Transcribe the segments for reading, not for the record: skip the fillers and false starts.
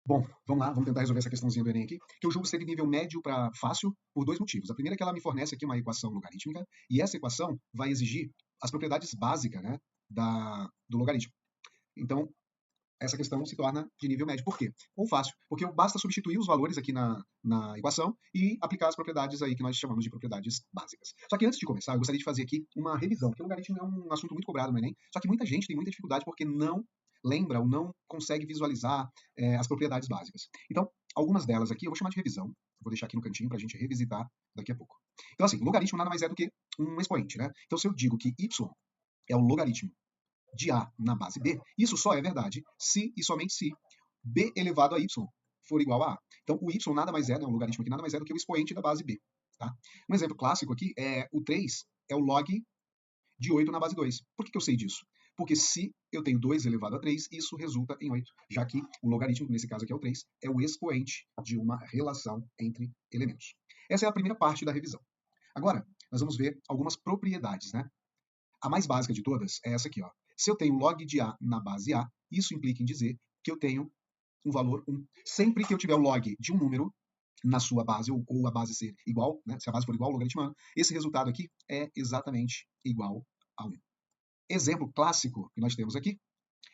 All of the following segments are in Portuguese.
Bom, vamos lá, vamos tentar resolver essa questãozinha do Enem aqui, que eu julgo ser de nível médio para fácil por dois motivos. A primeira é que ela me fornece aqui uma equação logarítmica, e essa equação vai exigir as propriedades básicas, né, do logaritmo. Então, essa questão se torna de nível médio. Por quê? Ou fácil, porque basta substituir os valores aqui na equação e aplicar as propriedades aí que nós chamamos de propriedades básicas. Só que antes de começar, eu gostaria de fazer aqui uma revisão, porque o logaritmo é um assunto muito cobrado no Enem, só que muita gente tem muita dificuldade porque não lembra ou não consegue visualizar as propriedades básicas. Então, algumas delas aqui eu vou chamar de revisão, vou deixar aqui no cantinho para a gente revisitar daqui a pouco. Então, assim, logaritmo nada mais é do que um expoente, né? Então, se eu digo que y é o logaritmo de A na base B, isso só é verdade se e somente se B elevado a Y for igual a A. Então, o Y nada mais é, né, o logaritmo aqui nada mais é do que o expoente da base B. Tá? Um exemplo clássico aqui é o 3 é o log de 8 na base 2. Por que eu sei disso? Porque se eu tenho 2 elevado a 3, isso resulta em 8, já que o logaritmo, nesse caso aqui é o 3, é o expoente de uma relação entre elementos. Essa é a primeira parte da revisão. Agora, nós vamos ver algumas propriedades, né? A mais básica de todas é essa aqui, ó. Se eu tenho log de A na base A, isso implica em dizer que eu tenho um valor 1. Sempre que eu tiver o log de um número na sua base, ou a base ser igual, né, se a base for igual ao logaritmano, esse resultado aqui é exatamente igual a 1. Exemplo clássico que nós temos aqui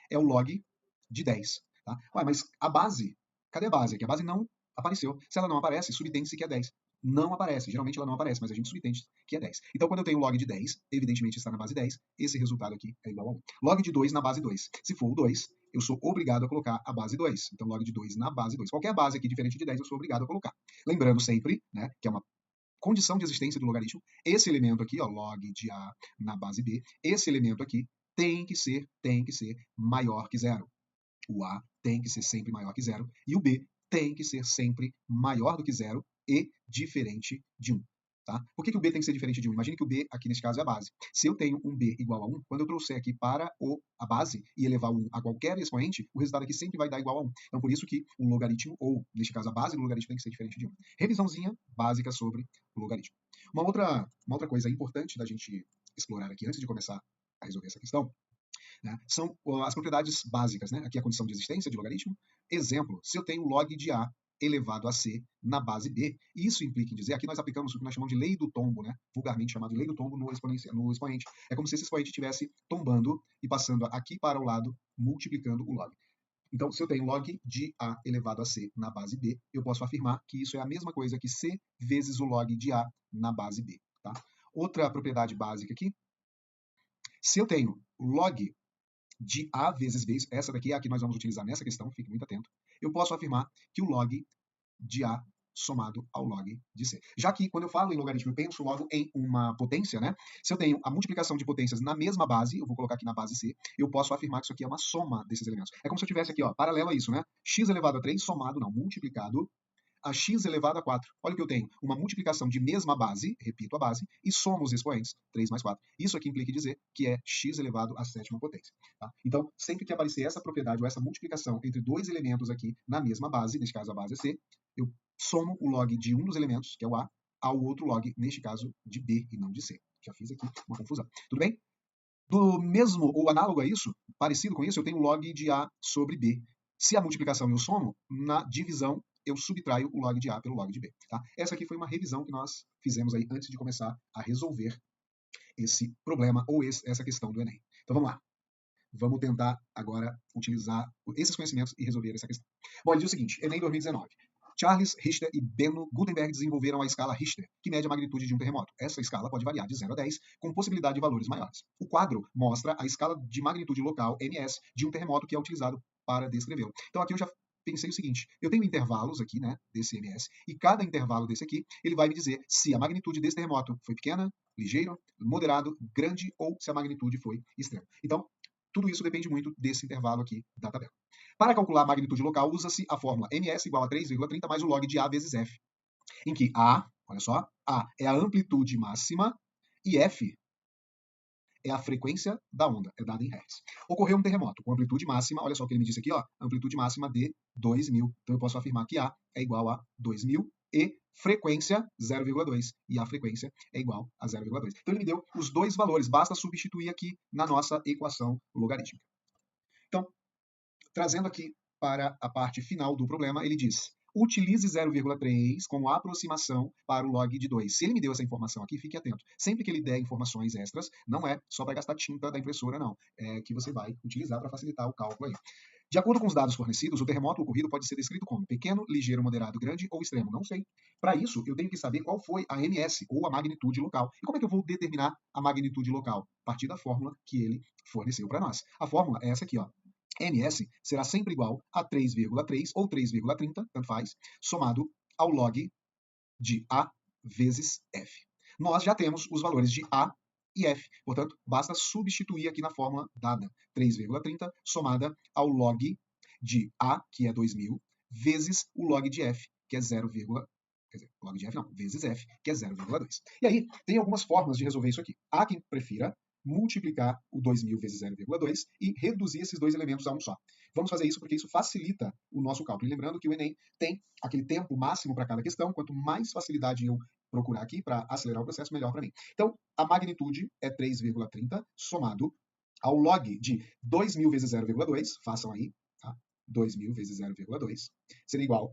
é o log de 10. Tá? Ué, mas a base, cadê a base? Aqui a base não apareceu. Se ela não aparece, subtende-se que é 10. Não aparece, geralmente ela não aparece, mas a gente subtende que é 10. Então, quando eu tenho log de 10, evidentemente está na base 10, esse resultado aqui é igual a 1. Log de 2 na base 2. Se for o 2, eu sou obrigado a colocar a base 2. Então, log de 2 na base 2. Qualquer base aqui diferente de 10, eu sou obrigado a colocar. Lembrando sempre, né, que é uma condição de existência do logaritmo, esse elemento aqui, ó, log de A na base B, esse elemento aqui tem que ser maior que zero. O A tem que ser sempre maior que zero e o B tem que ser sempre maior do que zero e diferente de 1. Tá? Por que o B tem que ser diferente de 1? Imagine que o B, aqui nesse caso, é a base. Se eu tenho um B igual a 1, quando eu trouxer aqui para a base e elevar o 1 a qualquer expoente, o resultado aqui sempre vai dar igual a 1. Então, por isso que o logaritmo, ou neste caso a base do logaritmo, tem que ser diferente de 1. Revisãozinha básica sobre o logaritmo. Uma outra coisa importante da gente explorar aqui, antes de começar a resolver essa questão, né, são as propriedades básicas, né? Aqui a condição de existência de logaritmo. Exemplo, se eu tenho log de A elevado a C na base B, isso implica em dizer, aqui nós aplicamos o que nós chamamos de lei do tombo, né? Vulgarmente chamado de lei do tombo no expoente. É como se esse expoente estivesse tombando e passando aqui para o lado, multiplicando o log. Então, se eu tenho log de A elevado a C na base B, eu posso afirmar que isso é a mesma coisa que C vezes o log de A na base B. Tá? Outra propriedade básica aqui, se eu tenho log de A vezes B, essa daqui é a que nós vamos utilizar nessa questão, fique muito atento, eu posso afirmar que o log de A somado ao log de C. Já que quando eu falo em logaritmo, eu penso logo em uma potência, né? Se eu tenho a multiplicação de potências na mesma base, eu vou colocar aqui na base C, eu posso afirmar que isso aqui é uma soma desses elementos. É como se eu tivesse aqui, ó, paralelo a isso, né? X elevado a 3 somado, não, multiplicado a x elevado a 4. Olha o que eu tenho, uma multiplicação de mesma base, repito a base, e somo os expoentes, 3 mais 4. Isso aqui implica dizer que é x elevado à sétima potência. Tá? Então, sempre que aparecer essa propriedade ou essa multiplicação entre dois elementos aqui na mesma base, neste caso a base é C, eu somo o log de um dos elementos, que é o A, ao outro log, neste caso, de B e não de C. Já fiz aqui uma confusão. Tudo bem? Do mesmo, ou análogo a isso, parecido com isso, eu tenho log de A sobre B. Se a multiplicação eu somo, na divisão eu subtraio o log de A pelo log de B. Tá? Essa aqui foi uma revisão que nós fizemos aí antes de começar a resolver esse problema ou essa questão do Enem. Então vamos lá. Vamos tentar agora utilizar esses conhecimentos e resolver essa questão. Bom, ele diz o seguinte, Enem 2019. Charles Richter e Benno Gutenberg desenvolveram a escala Richter, que mede a magnitude de um terremoto. Essa escala pode variar de 0 a 10, com possibilidade de valores maiores. O quadro mostra a escala de magnitude local, MS, de um terremoto que é utilizado para descrevê-lo. Então aqui eu já pensei o seguinte, eu tenho intervalos aqui, né, desse MS, e cada intervalo desse aqui, ele vai me dizer se a magnitude desse terremoto foi pequena, ligeiro, moderado, grande, ou se a magnitude foi extrema. Então, tudo isso depende muito desse intervalo aqui da tabela. Para calcular a magnitude local, usa-se a fórmula ms igual a 3,30 mais o log de A vezes F, em que A, olha só, A é a amplitude máxima e F é a frequência da onda, é dada em Hz. Ocorreu um terremoto com amplitude máxima, olha só o que ele me disse aqui, ó, amplitude máxima de 2.000. Então eu posso afirmar que A é igual a 2.000 e frequência 0,2. E a frequência é igual a 0,2. Então ele me deu os dois valores, basta substituir aqui na nossa equação logarítmica. Então, trazendo aqui para a parte final do problema, ele diz: utilize 0,3 como aproximação para o log de 2. Se ele me deu essa informação aqui, fique atento. Sempre que ele der informações extras, não é só para gastar tinta da impressora, não. É que você vai utilizar para facilitar o cálculo aí. De acordo com os dados fornecidos, o terremoto ocorrido pode ser descrito como pequeno, ligeiro, moderado, grande ou extremo. Não sei. Para isso, eu tenho que saber qual foi a MS, ou a magnitude local. E como é que eu vou determinar a magnitude local? A partir da fórmula que ele forneceu para nós. A fórmula é essa aqui, ó. MS será sempre igual a 3,3 ou 3,30, tanto faz, somado ao log de A vezes F. Nós já temos os valores de A e F, portanto, basta substituir aqui na fórmula dada, 3,30 somada ao log de A, que é 2000, vezes o log de F, que é 0, quer dizer, log de F não, vezes F, que é 0,2. E aí, tem algumas formas de resolver isso aqui. Há quem prefira multiplicar o 2000 vezes 0,2 e reduzir esses dois elementos a um só. Vamos fazer isso porque isso facilita o nosso cálculo. E lembrando que o Enem tem aquele tempo máximo para cada questão, quanto mais facilidade eu procurar aqui para acelerar o processo, melhor para mim. Então, a magnitude é 3,30 somado ao log de 2000 vezes 0,2, façam aí, tá? 2000 vezes 0,2 seria igual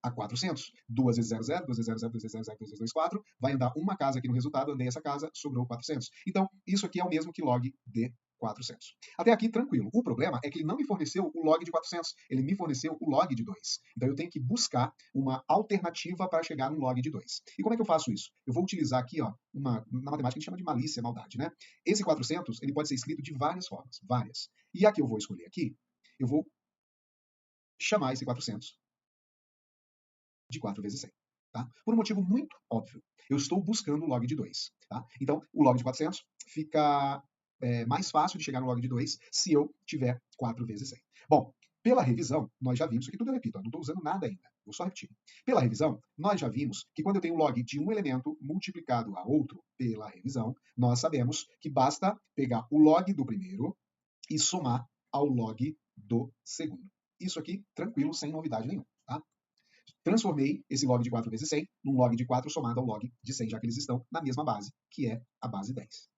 a 400. 2 vezes 0, 0, 2 vezes 0, 0, 2 vezes 0, 0, 2 vezes 2, 4. Vai andar uma casa aqui no resultado, andei essa casa, sobrou 400. Então, isso aqui é o mesmo que log de 400. Até aqui, tranquilo. O problema é que ele não me forneceu o log de 400, ele me forneceu o log de 2. Então, eu tenho que buscar uma alternativa para chegar no log de 2. E como é que eu faço isso? Eu vou utilizar aqui, ó, na matemática a gente chama de malícia, maldade, né? Esse 400, ele pode ser escrito de várias formas, várias. E a que eu vou escolher aqui, eu vou chamar esse 400 de 4 vezes 100. Tá? Por um motivo muito óbvio. Eu estou buscando o log de 2. Tá? Então, o log de 400 fica mais fácil de chegar no log de 2 se eu tiver 4 vezes 100. Bom, pela revisão, nós já vimos, isso aqui tudo eu repito, eu não estou usando nada ainda, vou só repetir. Pela revisão, nós já vimos que quando eu tenho um log de um elemento multiplicado a outro pela revisão, nós sabemos que basta pegar o log do primeiro e somar ao log do segundo. Isso aqui, tranquilo, sem novidade nenhuma. Tá? Transformei esse log de 4 vezes 100 num log de 4 somado ao log de 100, já que eles estão na mesma base, que é a base 10.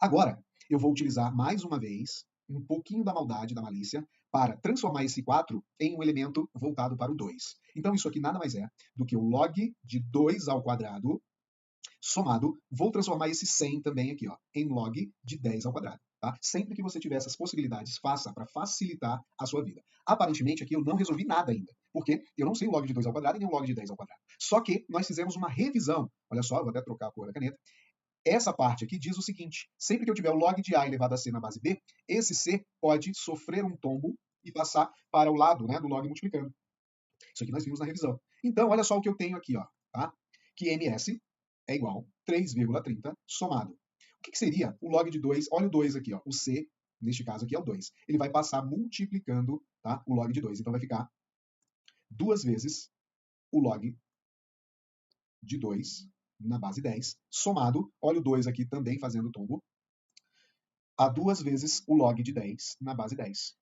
Agora, eu vou utilizar mais uma vez um pouquinho da maldade, da malícia, para transformar esse 4 em um elemento voltado para o 2. Então, isso aqui nada mais é do que o log de 2 ao quadrado somado, vou transformar esse 100 também aqui, ó, em log de 10 ao quadrado. Tá? Sempre que você tiver essas possibilidades, faça para facilitar a sua vida. Aparentemente, aqui eu não resolvi nada ainda, porque eu não sei o log de 2 ao quadrado e nem o log de 10 ao quadrado. Só que nós fizemos uma revisão. Olha só, vou até trocar a cor da caneta. Essa parte aqui diz o seguinte: sempre que eu tiver o log de A elevado a C na base B, esse C pode sofrer um tombo e passar para o lado, né, do log multiplicando. Isso aqui nós vimos na revisão. Então, olha só o que eu tenho aqui, ó, tá? Que MS é igual a 3,30 somado. O que seria o log de 2? Olha o 2 aqui, ó. O C, neste caso aqui, é o 2. Ele vai passar multiplicando, tá, o log de 2. Então vai ficar 2 vezes o log de 2 na base 10, somado, olha o 2 aqui também fazendo tombo, a 2 vezes o log de 10 na base 10.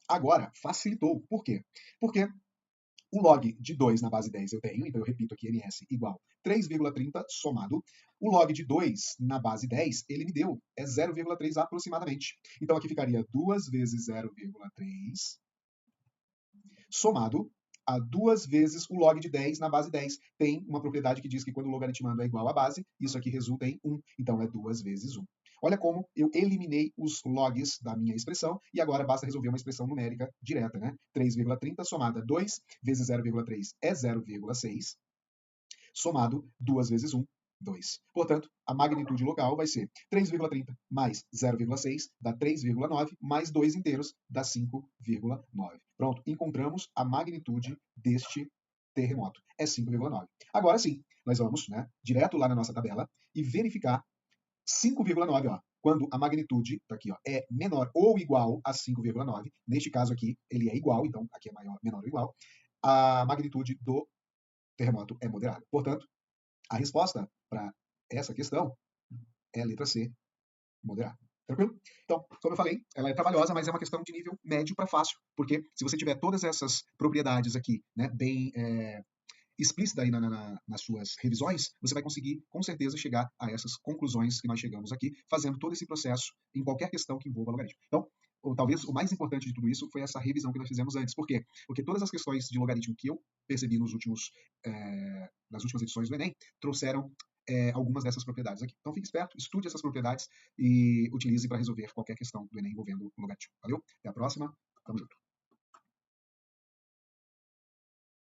Agora, facilitou. Por quê? Porque o log de 2 na base 10 eu tenho, então eu repito aqui MS igual 3,30 somado. O log de 2 na base 10, ele me deu, é 0,3 aproximadamente. Então aqui ficaria 2 vezes 0,3 somado a 2 vezes o log de 10 na base 10. Tem uma propriedade que diz que quando o logaritmando é igual à base, isso aqui resulta em 1. Então é 2 vezes 1. Olha como eu eliminei os logs da minha expressão e agora basta resolver uma expressão numérica direta, né? 3,30 somada 2 vezes 0,3 é 0,6, somado 2 vezes 1, 2. Portanto, a magnitude local vai ser 3,30 mais 0,6 dá 3,9, mais 2 inteiros dá 5,9. Pronto, encontramos a magnitude deste terremoto. É 5,9. Agora sim, nós vamos, né, direto lá na nossa tabela e verificar 5,9, ó. Quando a magnitude, tá aqui, ó, é menor ou igual a 5,9, neste caso aqui ele é igual, então aqui é maior, menor ou igual, a magnitude do terremoto é moderada. Portanto, a resposta para essa questão é a letra C, moderada. Tranquilo? Então, como eu falei, ela é trabalhosa, mas é uma questão de nível médio para fácil, porque se você tiver todas essas propriedades aqui, né, bem explícita aí nas suas revisões, você vai conseguir, com certeza, chegar a essas conclusões que nós chegamos aqui, fazendo todo esse processo em qualquer questão que envolva logaritmo. Então, ou talvez o mais importante de tudo isso foi essa revisão que nós fizemos antes. Por quê? Porque todas as questões de logaritmo que eu percebi nas últimas edições do Enem trouxeram algumas dessas propriedades aqui. Então fique esperto, estude essas propriedades e utilize para resolver qualquer questão do Enem envolvendo o logaritmo. Valeu? Até a próxima. Tamo junto.